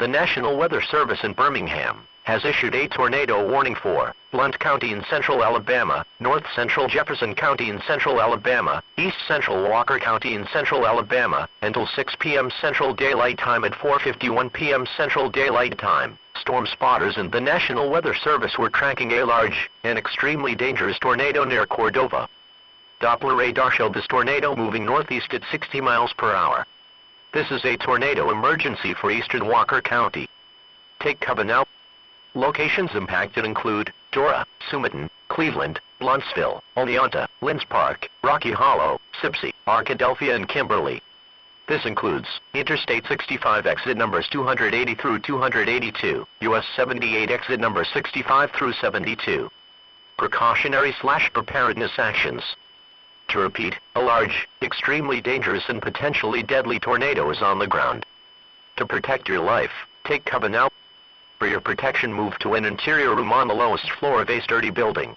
The National Weather Service in Birmingham has issued a tornado warning for Blount County in central Alabama, north central Jefferson County in central Alabama, east central Walker County in central Alabama, until 6 p.m. Central Daylight Time at 4:51 p.m. Central Daylight Time. Storm spotters and the National Weather Service were tracking a large and extremely dangerous tornado near Cordova. Doppler radar showed this tornado moving northeast at 60 miles per hour. This is a tornado emergency for eastern Walker County. Take cover now. Locations impacted include Dora, Sumiton, Cleveland, Blountsville, Oneonta, Linz Park, Rocky Hollow, Sipsey, Arkadelphia and Kimberly. This includes Interstate 65 exit numbers 280 through 282, US 78 exit numbers 65 through 72. Precautionary/preparedness actions. To repeat, a large, extremely dangerous and potentially deadly tornado is on the ground. To protect your life, take cover now. For your protection, move to an interior room on the lowest floor of a sturdy building.